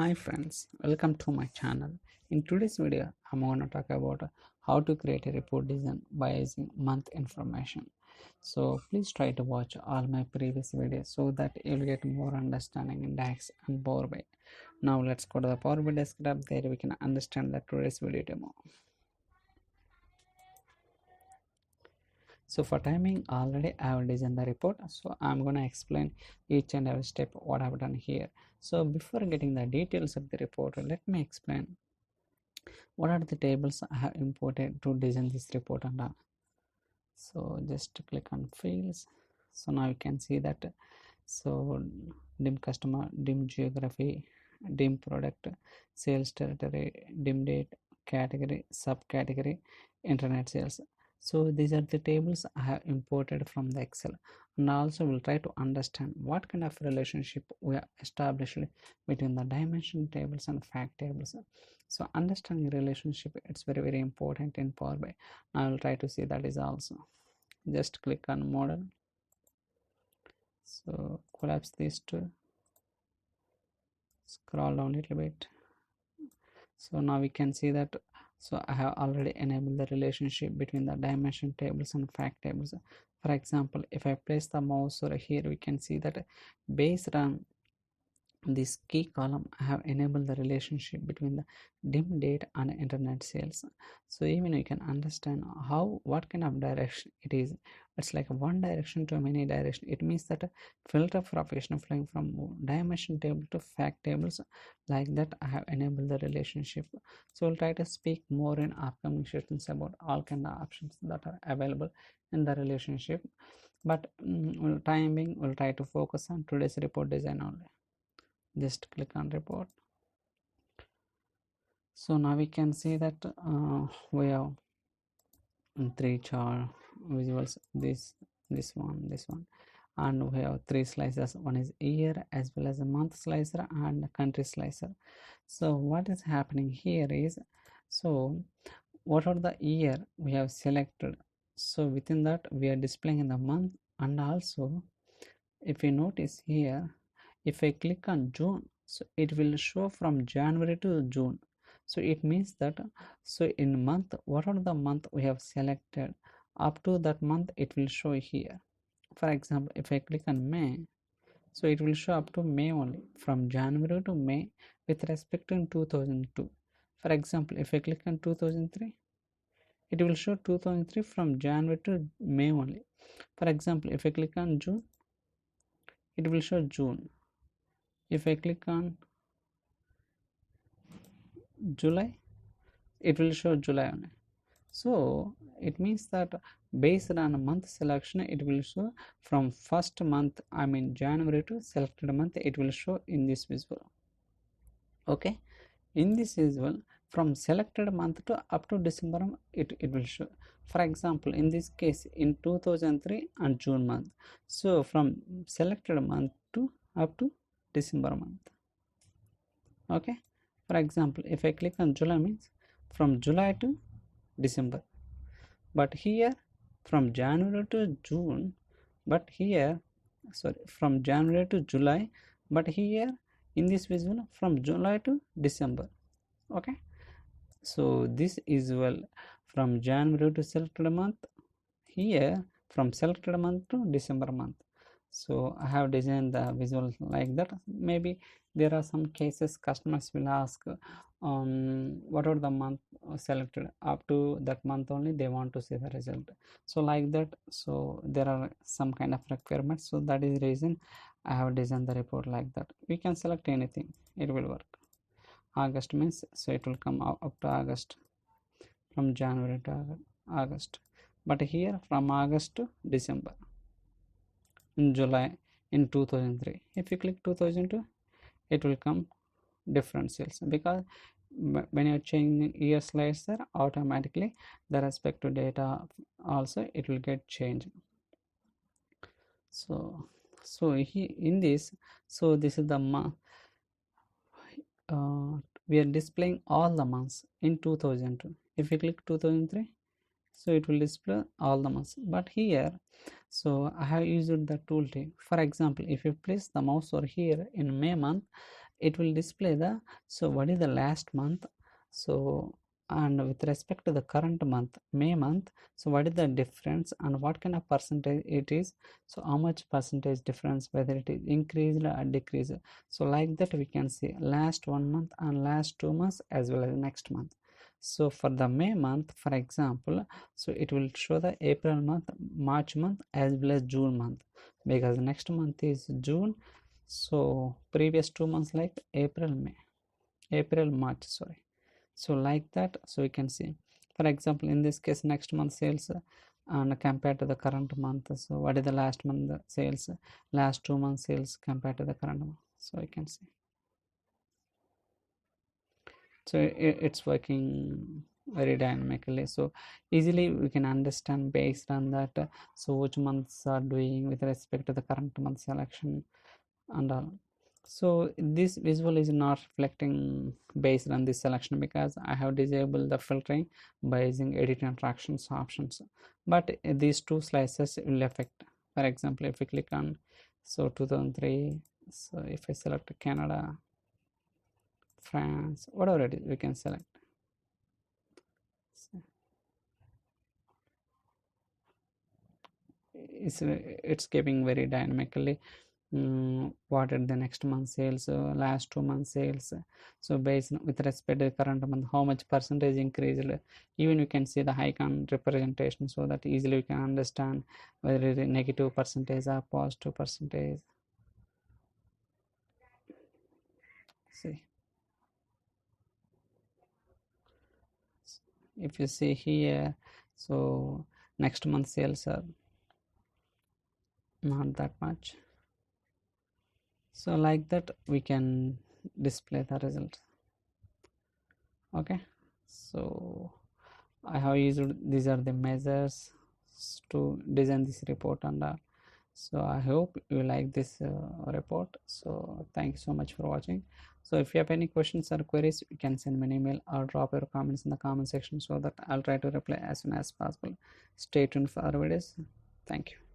Hi friends, welcome to my channel. In today's video, I'm going to talk about how to create a report design by using month information. So please try to watch all my previous videos so that you'll get more understanding in DAX and Power BI. Now let's go to the Power BI desktop. There we can understand the today's video demo. So for timing, already I have designed the report, so I'm going to explain each and every step what I've done here. So before getting the details of the report, let me explain what are the tables I have imported to design this report and all. So just click on fields. So now you can see that so dim customer, dim geography, dim product, sales territory, dim date, category, subcategory, internet sales. So these are the tables I have imported from the Excel, and also we'll try to understand what kind of relationship we have established between the dimension tables and fact tables. So understanding relationship, it's very important in Power BI. I will try to see that is also. Just click on model. So collapse these two, scroll down a little bit. So now we can see that so I have already enabled the relationship between the dimension tables and fact tables. For example, if I place the mouse over here, we can see that based on this key column, I have enabled the relationship between the dim date and internet sales. So even you can understand how what kind of direction it is. It's like one direction to many direction. It means that filter professional flowing from dimension table to fact tables, like that I have enabled the relationship. So we'll try to speak more in upcoming sessions about all kind of options that are available in the relationship, but timing we'll try to focus on today's report design only. Just click on report. So now we can see that we have three chart visuals, this one, and we have three slices. One is year as well as a month slicer and country slicer. So what is happening here is, so what are the year we have selected, so within that we are displaying in the month, and also if you notice here, if I click on June, so it will show from January to June. So it means that so in month, what are the month we have selected, up to that month it will show here. For example, if I click on May, so it will show up to May only, from January to May with respect to 2002. For example, if I click on 2003, it will show 2003 from January to May only. For example, if I click on June, it will show June. If I click on July, it will show July only. So it means that based on a month selection, it will show from first month, I mean January to selected month, it will show in this visual. Okay, in this visual from selected month to up to December it will show. For example, in this case in 2003 and June month, so from selected month to up to December month. Okay, for example, if I click on July, means from July to December, but here from January to June, but here from January to July, but here in this visual from July to December. Okay, so this is well from January to selected month, here from selected month to December month. So I have designed the visual like that. Maybe there are some cases customers will ask what are the month selected, up to that month only they want to see the result, so like that. So there are some kind of requirements, so that is the reason I have designed the report like that. We can select anything, it will work. August means, so it will come up to August, from January to August, but here from August to December. In July in 2003, if you click 2002, it will come different sales, because when you're changing year slicer, automatically the respective data also it will get changed. So in this, so this is the month, we are displaying all the months in 2002. If you click 2003, so it will display all the months, but here so I have used the tooltip. For example, if you place the mouse over here in May month, it will display the, so what is the last month, so and with respect to the current month, May month, so what is the difference and what kind of percentage it is, so how much percentage difference, whether it is increased or decreased. So like that we can see last 1 month and last 2 months as well as next month. So for the May month, for example, so it will show the April month, March month as well as June month, because next month is June. So previous 2 months like April, May, April, March, sorry. So like that, so we can see, for example, in this case next month sales and compared to the current month, so what is the last month sales, last 2 months sales compared to the current month, so you can see. So it's working very dynamically, so easily we can understand based on that, so which months are doing with respect to the current month selection and all. So this visual is not reflecting based on this selection because I have disabled the filtering by using edit interactions options, but these two slices will affect. For example, if we click on, so 2003, so if I select Canada, France, whatever it is, we can select. So it's giving very dynamically what are the next month sales, last 2 months sales, so based with respect to the current month how much percentage increased. Even you can see the icon representation, so that easily you can understand whether it is negative percentage or positive percentage. See, if you see here, so next month sales are not that much, so like that we can display the result. Okay, so I have used, these are the measures to design this report and so I hope you like this report. So thank you so much for watching. So if you have any questions or queries, you can send me an email or drop your comments in the comment section so that I'll try to reply as soon as possible. Stay tuned for our videos. Thank you.